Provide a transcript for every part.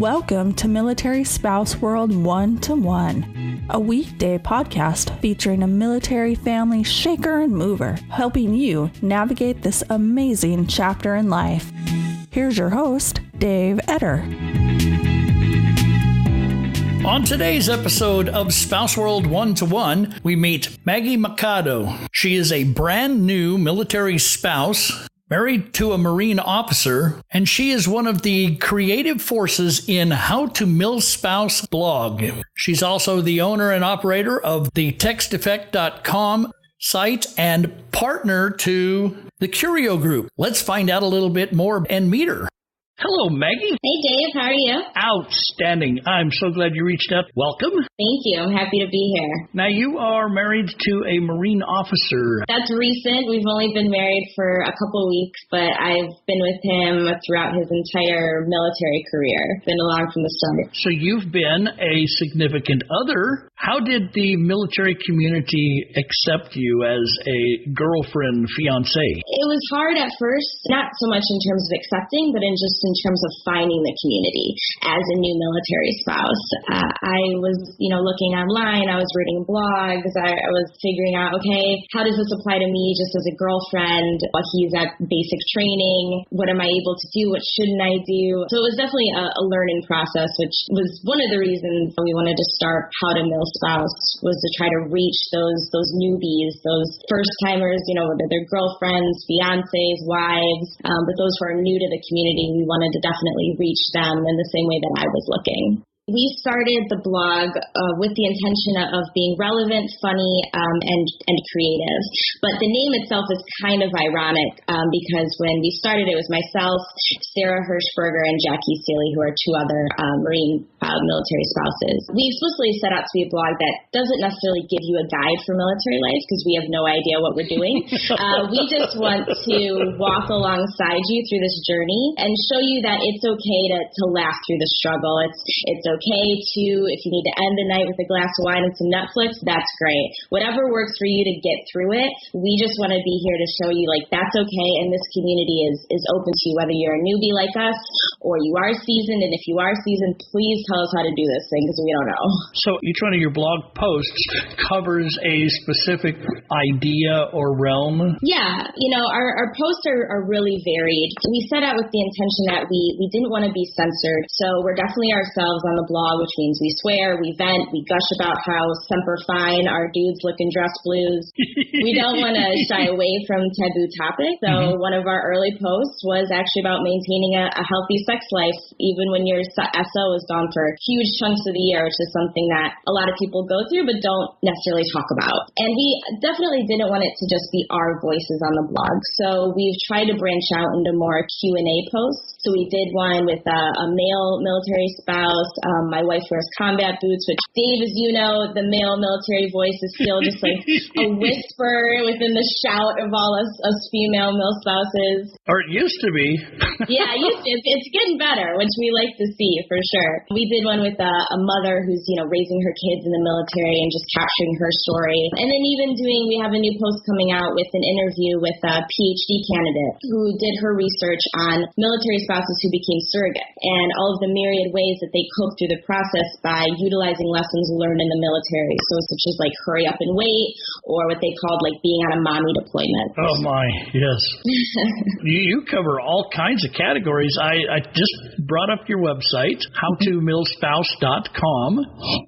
Welcome to Military Spouse World 1-to-1, a weekday podcast featuring a military family shaker and mover, helping you navigate this amazing chapter in life. Here's your host, Dave Etter. On today's episode of Spouse World 1-to-1, we meet Maggie Machado. She is a brand new military spouse, married to a Marine officer, and she is one of the creative forces in To Milspouse blog. She's also the owner and operator of the TextEffect.com site and partner to the Curio Group. Let's find out a little bit more and meet her. Hello, Maggie. Hey, Dave. How are you? Outstanding. I'm so glad you reached out. Welcome. Thank you. I'm happy to be here. Now, you are married to a Marine officer. That's recent. We've only been married for a couple weeks, but I've been with him throughout his entire military career. Been along from the start. So you've been a significant other. How did the military community accept you as a girlfriend, fiancé? It was hard at first, not so much in terms of accepting, but in terms of finding the community as a new military spouse. I was, looking online. I was reading blogs. I was figuring out, okay, how does this apply to me just as a girlfriend? He's at basic training. What am I able to do? What shouldn't I do? So it was definitely a learning process, which was one of the reasons we wanted to start To Milspouse, was to try to reach those newbies, those first timers, whether they're girlfriends, fiancés, wives, but those who are new to the community. We wanted to definitely reach them in the same way that I was looking. We started the blog with the intention of being relevant, funny, and creative. But the name itself is kind of ironic because when we started, it was myself, Sarah Hirschberger, and Jackie Seeley, who are two other Marine military spouses. We explicitly set out to be a blog that doesn't necessarily give you a guide for military life because we have no idea what we're doing. We just want to walk alongside you through this journey and show you that it's okay to laugh through the struggle. It's okay to, if you need to end the night with a glass of wine and some Netflix, that's great. Whatever works for you to get through it, we just want to be here to show you, that's okay, and this community is open to you, whether you're a newbie like us or you are seasoned, and if you are seasoned, please tell us how to do this thing because we don't know. So each one of your blog posts covers a specific idea or realm? Yeah, our posts are really varied. We set out with the intention that we didn't want to be censored, so we're definitely ourselves on the blog, which means we swear, we vent, we gush about how Semper Fine, our dudes look in dress blues. We don't want to shy away from taboo topics. So one of our early posts was actually about maintaining a healthy sex life, even when your SO is gone for huge chunks of the year, which is something that a lot of people go through but don't necessarily talk about. And we definitely didn't want it to just be our voices on the blog. So we've tried to branch out into more Q&A posts. So we did one with a male military spouse. My wife wears combat boots, which, Dave, as you know, the male military voice is still just like a whisper within the shout of all us female mil spouses. Or it used to be. Yeah, it's getting better, which we like to see for sure. We did one with a mother who's, raising her kids in the military and just capturing her story. And then we have a new post coming out with an interview with a PhD candidate who did her research on military spouses who became surrogate and all of the myriad ways that they cope through the process by utilizing lessons learned in the military. So such as hurry up and wait, or what they called being on a mommy deployment. Oh my, yes. You cover all kinds of categories. I just brought up your website, HowToMilspouse.com,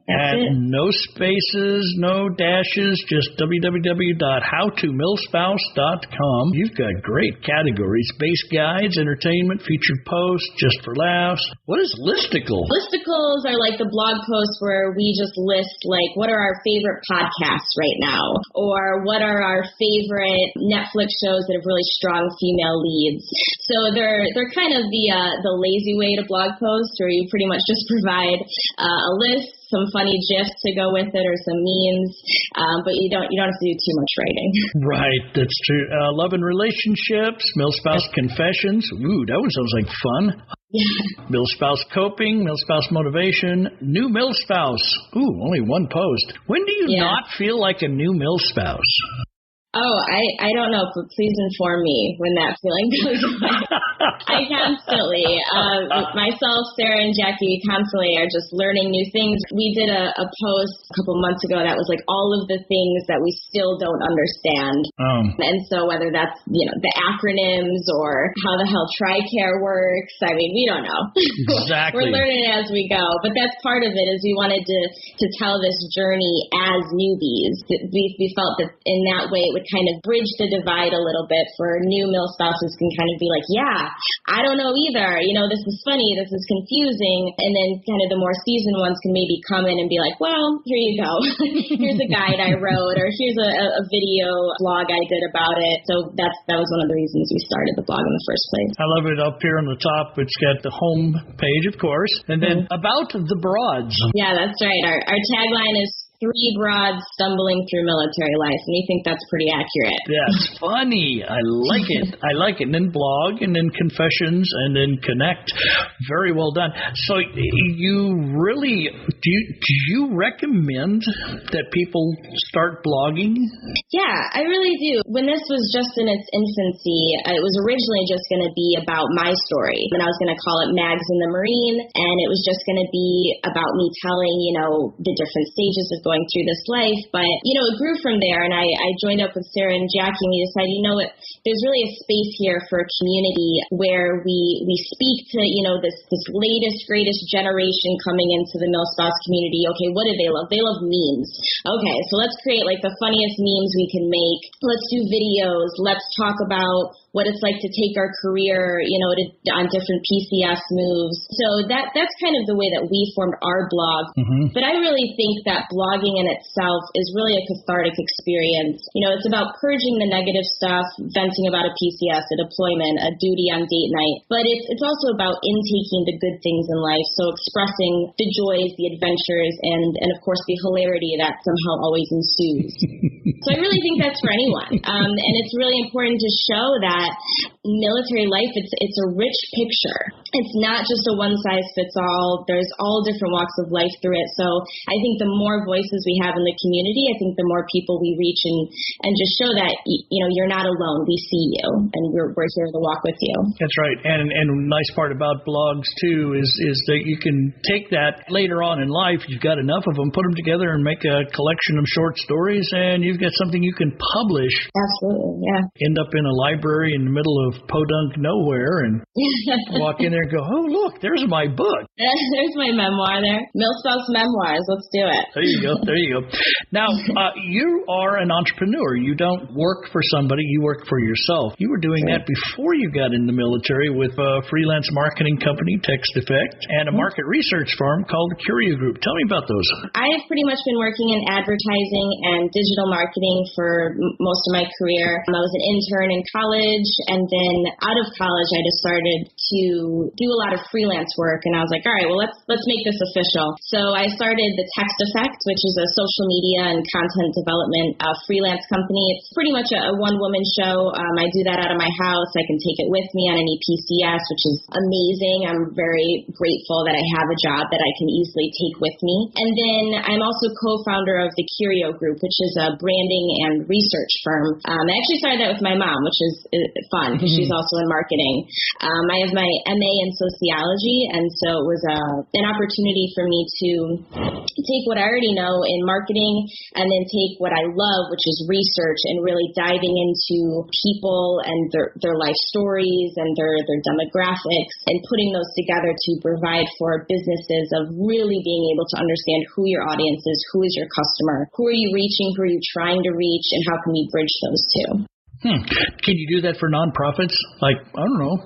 and no spaces, no dashes, just www.HowToMilspouse.com. You've got great categories: base guides, entertainment, featured posts, just for laughs. What is listicle? Listicles are like the blog posts where we just list what are our favorite podcasts right now, or what are our favorite Netflix shows that have really strong female leads. So they're kind of the lazy way to blog post, where you pretty much just provide a list, some funny GIFs to go with it, or some memes, but you don't have to do too much writing. Right, that's true. Love and relationships, Milspouse confessions. Ooh, that one sounds like fun. Yeah. Milspouse coping, Milspouse motivation, new Milspouse. Ooh, only one post. When do you not feel like a new Milspouse? Oh, I don't know, but please inform me when that feeling goes away. I constantly, myself, Sarah, and Jackie constantly are just learning new things. We did a post a couple months ago that was like all of the things that we still don't understand. And so whether that's, the acronyms or how the hell TRICARE works, I mean, we don't know. Exactly. We're learning it as we go. But that's part of it, is we wanted to tell this journey as newbies. We felt that in that way it would kind of bridge the divide a little bit for new milspouses can kind of be like, yeah, I don't know either. This is funny. This is confusing. And then kind of the more seasoned ones can maybe come in and be like, well, here you go. Here's a guide I wrote, or here's a video blog I did about it. So that was one of the reasons we started the blog in the first place. I love it. Up here on the top, it's got the home page, of course, and then about the broads. Yeah, that's right. Our tagline is 3 broads stumbling through military life, and we think that's pretty accurate. That's funny. I like it. I like it. And then blog, and then confessions, and then connect. Very well done. So you really, do you recommend that people start blogging? Yeah, I really do. When this was just in its infancy, it was originally just going to be about my story, and I was going to call it Mags in the Marine, and it was just going to be about me telling, the different stages of going through this life. But, it grew from there, and I joined up with Sarah and Jackie, and we decided, there's really a space here for a community where we speak to, this latest, greatest generation coming into the milspouse community. Okay, what do they love? They love memes. Okay, so let's create like the funniest memes we can make. Let's do videos. Let's talk about what it's like to take our career, on different PCS moves. So that's kind of the way that we formed our blog. Mm-hmm. But I really think that blogging in itself is really a cathartic experience. It's about purging the negative stuff, venting about a PCS, a deployment, a duty on date night. But it's also about intaking the good things in life. So expressing the joys, the adventures, and of course the hilarity that somehow always ensues. So I really think that's for anyone. And it's really important to show that military life, it's a rich picture. It's not just a one-size-fits-all. There's all different walks of life through it. So I think the more voices we have in the community, I think the more people we reach and just show that, you're not alone. We see you, and we're here to walk with you. That's right. And nice part about blogs, too, is that you can take that later on in life. You've got enough of them, put them together and make a collection of short stories, and you've got something you can publish. Absolutely, yeah. End up in a library in the middle of podunk nowhere and walk in there and go, oh, look, there's my book. There's my memoir there. Milspouse Memoirs. Let's do it. There you go. Now, you are an entrepreneur. You don't work for somebody. You work for yourself. You were doing that before you got in the military with a freelance marketing company, Text Effect, and a market research firm called the Curio Group. Tell me about those. I have pretty much been working in advertising and digital marketing for most of my career. I was an intern in college, and then out of college, I just started to do a lot of freelance work, and I was like, all right, well, let's make this official. So I started the Text Effect, which is a social media and content development freelance company. It's pretty much a one-woman show. I do that out of my house. I can take it with me on any PCS, which is amazing. I'm very grateful that I have a job that I can easily take with me. And then I'm also co-founder of the Curio Group, which is a branding and research firm. I actually started that with my mom, which is fun because she's also in marketing. I have my MA in sociology, and so it was an opportunity for me to take what I already know in marketing and then take what I love, which is research, and really diving into people and their life stories and their demographics and putting those together to provide for businesses of really being able to understand who your audience is, who is your customer, who are you reaching, who are you trying to reach, and how can we bridge those two. Can you do that for nonprofits? Like, I don't know.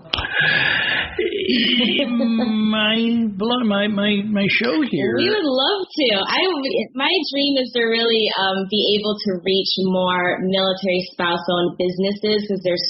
my show here. We would love to. My dream is to really be able to reach more military spouse-owned businesses because there's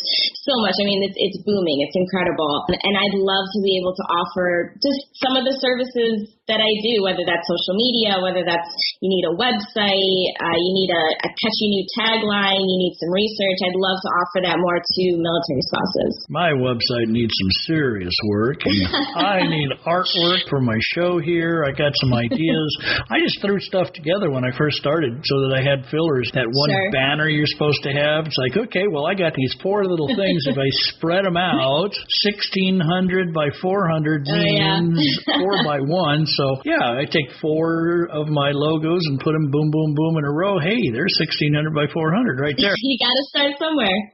so much. I mean, it's booming. It's incredible. And I'd love to be able to offer just some of the services that I do, whether that's social media, whether that's you need a website, you need a catchy new tagline, you need some research. I'd love to offer that more to military spouses. My website needs some serious work. And I need artwork for my show here. I got some ideas. I just threw stuff together when I first started so that I had fillers. That one banner you're supposed to have. It's like, okay, well, I got these 4 little things. If I spread them out, 1,600 by 400 means 4 by 1. So, yeah, I take 4 of my logos and put them boom, boom, boom in a row. Hey, there's 1,600 by 400 right there. You got to start somewhere.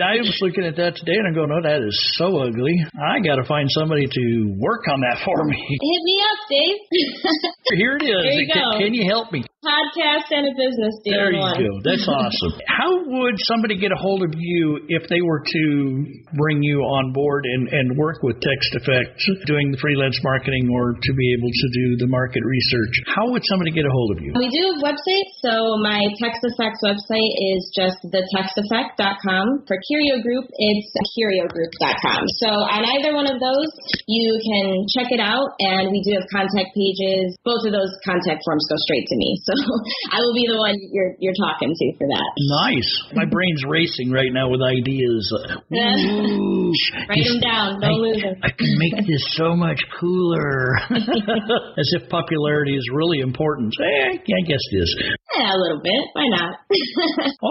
I was looking at that today and I'm going, oh, that is so ugly. I got to find somebody to work on that for me. Hit me up, Dave. Here it is. There you go. Can you help me? Podcast and a business deal. There you go. That's awesome. How would somebody get a hold of you if they were to bring you on board and work with Text Effects, doing the freelance marketing or to be able to do the market research? How would somebody get a hold of you? We do have websites. So my Text Effects website is just thetexteffect.com. For Curio Group, it's curiogroup.com. So on either one of those, you can check it out, and we do have contact pages. Both of those contact forms go straight to me. So I will be the one you're talking to for that. Nice. My brain's racing right now with ideas. Ooh, write them down. Don't lose them. I can make this so much cooler. As if popularity is really important. I guess it is. Yeah, a little bit. Why not?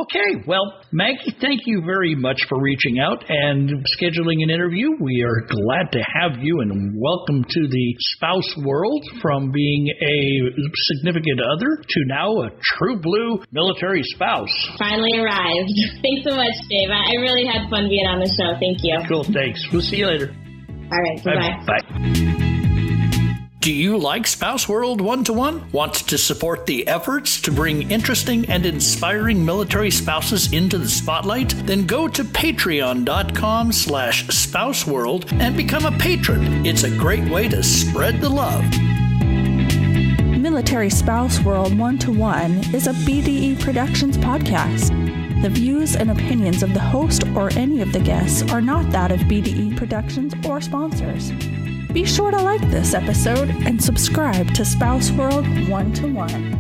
Okay. Well, Maggie, thank you very much for reaching out and scheduling an interview. We are glad to have you and welcome to the spouse world, from being a significant other to now a true blue military spouse. Finally arrived. Thanks so much, Dave. I really had fun being on the show. Thank you. Cool. Thanks. We'll see you later. All right. Bye-bye. Bye. Do you like Spouse World 1-to-1? Want to support the efforts to bring interesting and inspiring military spouses into the spotlight? Then go to patreon.com/spouseworld and become a patron. It's a great way to spread the love. Military Spouse World 1-to-1 is a BDE Productions podcast. The views and opinions of the host or any of the guests are not that of BDE Productions or sponsors. Be sure to like this episode and subscribe to Spouse World 1-to-1.